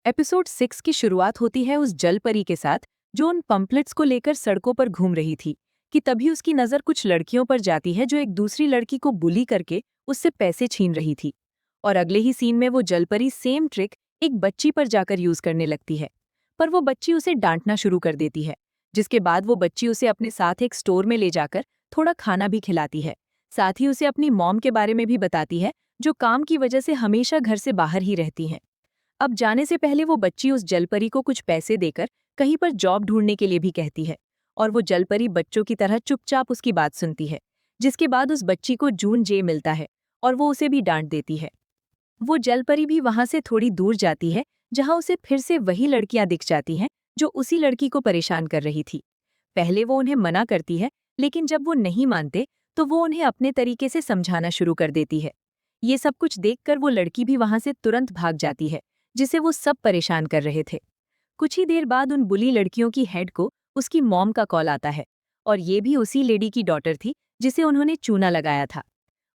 Episode 6 की शुरुआत होती है उस जल परी के साथ जो उन पम्पलेट्स को लेकर सड़कों पर घूम रही थी कि तभी उसकी नज़र कुछ लड़कियों पर जाती है जो एक दूसरी लड़की को बुली करके उससे पैसे छीन रही थी। और अगले ही सीन में वो जल परी सेम ट्रिक एक बच्ची पर जाकर यूज करने लगती है, पर वो बच्ची उसे डांटना शुरू कर देती है। जिसके बाद वो बच्ची उसे अपने साथ एक स्टोर में ले जाकर थोड़ा खाना भी खिलाती है। साथ ही उसे अपनी मॉम के बारे में भी बताती है जो काम की वजह से हमेशा घर से बाहर ही रहती हैं। अब जाने से पहले वो बच्ची उस जलपरी को कुछ पैसे देकर कहीं पर जॉब ढूंढने के लिए भी कहती है, और वो जलपरी बच्चों की तरह चुपचाप उसकी बात सुनती है। जिसके बाद उस बच्ची को जून जे मिलता है और वो उसे भी डांट देती है। वो जलपरी भी वहां से थोड़ी दूर जाती है जहां उसे फिर से वही लड़कियां दिख जाती हैं जो उसी लड़की को परेशान कर रही थी। पहले वो उन्हें मना करती है, लेकिन जब वो नहीं मानते तो वो उन्हें अपने तरीके से समझाना शुरू कर देती है। ये सब कुछ देखकर वो लड़की भी वहां से तुरंत भाग जाती है, जिसे वो सब परेशान कर रहे थे। कुछ ही देर बाद उन बुली लड़कियों की हेड को उसकी मॉम का कॉल आता है, और ये भी उसी लेडी की डॉटर थी जिसे उन्होंने चूना लगाया था।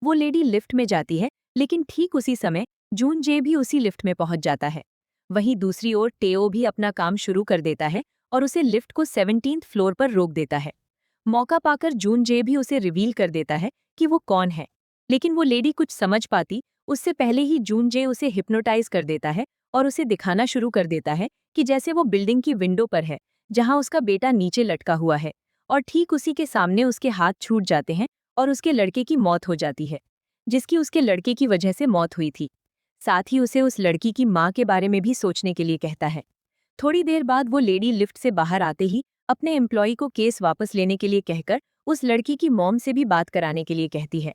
वो लेडी लिफ्ट में जाती है, लेकिन ठीक उसी समय जून जे भी उसी लिफ्ट में पहुंच जाता है। वहीं दूसरी ओर टेओ भी अपना काम शुरू कर देता है और उसे लिफ्ट को 17th फ्लोर पर रोक देता है। मौका पाकर जून जे भी उसे रिवील कर देता है कि वो कौन है, लेकिन वो लेडी कुछ समझ पाती उससे पहले ही जून जे उसे हिप्नोटाइज कर देता है और उसे दिखाना शुरू कर देता है कि जैसे वो बिल्डिंग की विंडो पर है जहां उसका बेटा नीचे लटका हुआ है, और ठीक उसी के सामने उसके हाथ छूट जाते हैं और उसके लड़के की मौत हो जाती है, जिसकी उसके लड़के की वजह से मौत हुई थी। साथ ही उसे उस लड़की की माँ के बारे में भी सोचने के लिए कहता है। थोड़ी देर बाद वो लेडी लिफ्ट से बाहर आते ही अपने एम्प्लॉय को केस वापस लेने के लिए कहकर उस लड़की की मॉम से भी बात कराने के लिए कहती है।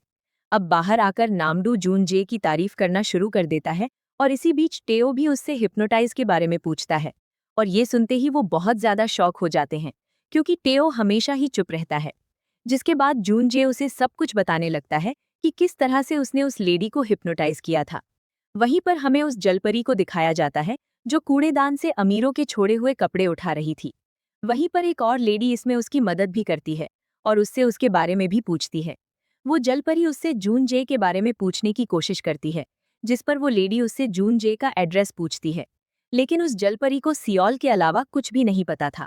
अब बाहर आकर नामडू जून जे की तारीफ करना शुरू कर देता है, और इसी बीच टेओ भी उससे हिप्नोटाइज के बारे में पूछता है। और ये सुनते ही वो बहुत ज्यादा शॉक हो जाते हैं, क्योंकि टेओ हमेशा ही चुप रहता है। जिसके बाद जून जे उसे सब कुछ बताने लगता है कि किस तरह से उसने उस लेडी को हिप्नोटाइज किया था। वहीं पर हमें उस जलपरी को दिखाया जाता है जो कूड़ेदान से अमीरों के छोड़े हुए कपड़े उठा रही थी। वहीं पर एक और लेडी इसमें उसकी मदद भी करती है और उससे उसके बारे में भी पूछती है। वो जलपरी उससे जून जे के बारे में पूछने की कोशिश करती है, जिस पर वो लेडी उससे जून जे का एड्रेस पूछती है। लेकिन उस जलपरी को सियोल के अलावा कुछ भी नहीं पता था।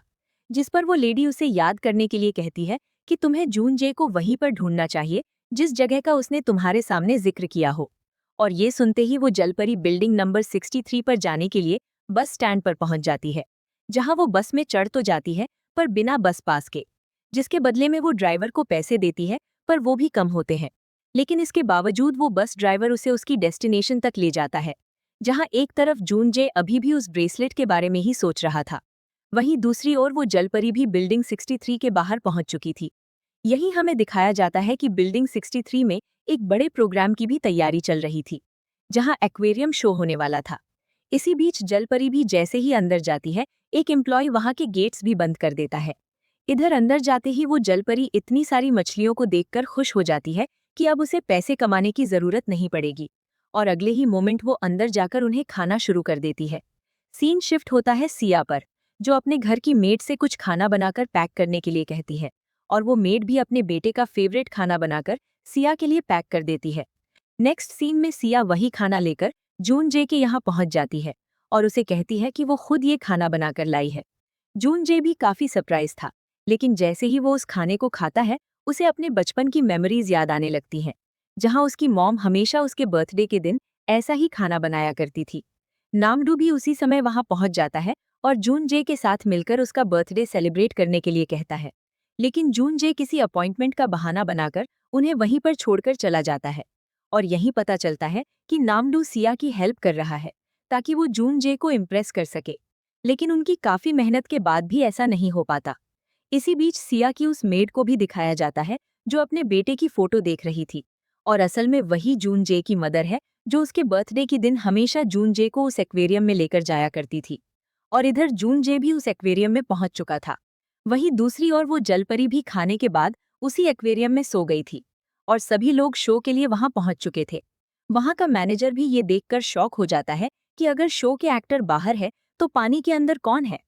जिस पर वो लेडी उसे याद करने के लिए कहती है कि तुम्हें जून जे को वहीं पर ढूंढना चाहिए जिस जगह का उसने तुम्हारे सामने जिक्र किया हो। और ये सुनते ही वो जलपरी बिल्डिंग नंबर 63 पर जाने के लिए बस स्टैंड पर पहुंच जाती है, जहां वो बस में चढ़ तो जाती है पर बिना बस पास के, जिसके बदले में वो ड्राइवर को पैसे देती है, पर वो भी कम होते हैं। लेकिन इसके बावजूद वो बस ड्राइवर उसे उसकी डेस्टिनेशन तक ले जाता है, जहां एक तरफ जून जे अभी भी उस ब्रेसलेट के बारे में ही सोच रहा था, वहीं दूसरी ओर वो जलपरी भी बिल्डिंग 63 के बाहर पहुंच चुकी थी। यही हमें दिखाया जाता है कि बिल्डिंग 63 में एक बड़े प्रोग्राम की भी तैयारी चल रही थी, जहां एक्वेरियम शो होने वाला था। इसी बीच जलपरी भी जैसे ही अंदर जाती है, एक एम्प्लॉय वहां के गेट्स भी बंद कर देता है। इधर अंदर जाते ही वो जलपरी इतनी सारी मछलियों को देखकर खुश हो जाती है कि अब उसे पैसे कमाने की जरूरत नहीं पड़ेगी, और अगले ही मोमेंट वो अंदर जाकर उन्हें खाना शुरू कर देती है। सीन शिफ्ट होता है सिया पर, जो अपने घर की मेड से कुछ खाना बनाकर पैक करने के लिए कहती है, और वो मेड भी अपने बेटे का फेवरेट खाना बनाकर सिया के लिए पैक कर देती है। नेक्स्ट सीन में सिया वही खाना लेकर जून जे के यहाँ पहुंच जाती है और उसे कहती है कि वो खुद ये खाना बनाकर लाई है। जून जे भी काफी सरप्राइज था, लेकिन जैसे ही वो उस खाने को खाता है उसे अपने बचपन की मेमोरीज याद आने लगती हैं, जहां उसकी मॉम हमेशा उसके बर्थडे के दिन ऐसा ही खाना बनाया करती थी। नामडू भी उसी समय वहां पहुंच जाता है और जून जे के साथ मिलकर उसका बर्थडे सेलिब्रेट करने के लिए कहता है। लेकिन जून जे किसी अपॉइंटमेंट का बहाना बनाकर उन्हें वहीं पर छोड़कर चला जाता है, और यही पता चलता है कि नामडू सिया की हेल्प कर रहा है ताकि वो जून जे को इम्प्रेस कर सके। लेकिन उनकी काफी मेहनत के बाद भी ऐसा नहीं हो पाता। इसी बीच सिया की उस मेड को भी दिखाया जाता है जो अपने बेटे की फोटो देख रही थी, और असल में वही जून जे की मदर है जो उसके बर्थडे के दिन हमेशा जून जे को उस एक्वेरियम में लेकर जाया करती थी। और इधर जून जे भी उस एक्वेरियम में पहुंच चुका था। वहीं दूसरी ओर वो जलपरी भी खाने के बाद उसी एक्वेरियम में सो गई थी, और सभी लोग शो के लिए वहां पहुंच चुके थे। वहां का मैनेजर भी ये देखकर शॉक हो जाता है कि अगर शो के एक्टर बाहर है तो पानी के अंदर कौन है।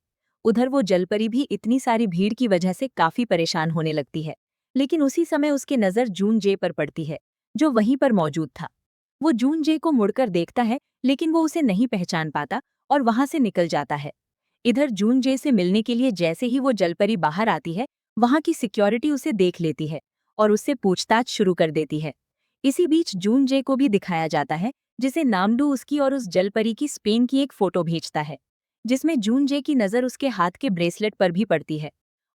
उधर वो जलपरी भी इतनी सारी भीड़ की वजह से काफी परेशान होने लगती है, लेकिन उसी समय उसकी नजर जून जे पर पड़ती है, जो वहीं पर मौजूद था। वो जून जे को मुड़कर देखता है, लेकिन वो उसे नहीं पहचान पाता और वहां से निकल जाता है। इधर जून जे से मिलने के लिए जैसे ही वो जलपरी बाहर आती है, वहां की सिक्योरिटी उसे देख लेती है और उससे पूछताछ शुरू कर देती है। इसी बीच जून जे को भी दिखाया जाता है, जिसे नामडू उसकी और उस जलपरी की स्पेन की एक फोटो भेजता है, जिसमें जून जे की नज़र उसके हाथ के ब्रेसलेट पर भी पड़ती है।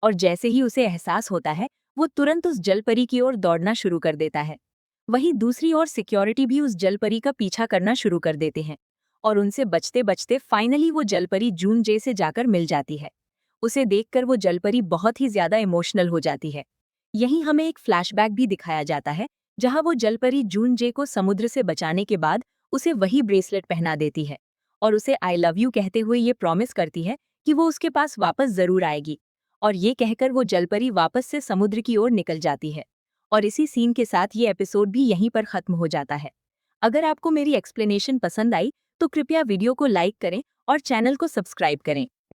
और जैसे ही उसे एहसास होता है, वो तुरंत उस जलपरी की ओर दौड़ना शुरू कर देता है। वहीं दूसरी ओर सिक्योरिटी भी उस जलपरी का पीछा करना शुरू कर देते हैं और उनसे बचते बचते फाइनली वो जलपरी जून जे से जाकर मिल जाती है। उसे देखकर वो जलपरी बहुत ही ज्यादा इमोशनल हो जाती है। यहीं हमें एक फ्लैशबैक भी दिखाया जाता है, जहां वो जलपरी जून जे को समुद्र से बचाने के बाद उसे वही ब्रेसलेट पहना देती है और उसे आई लव यू कहते हुए ये प्रॉमिस करती है कि वो उसके पास वापस जरूर आएगी। और ये कहकर वो जलपरी वापस से समुद्र की ओर निकल जाती है। और इसी सीन के साथ ये एपिसोड भी यहीं पर खत्म हो जाता है। अगर आपको मेरी एक्सप्लेनेशन पसंद आई तो कृपया वीडियो को लाइक करें और चैनल को सब्सक्राइब करें।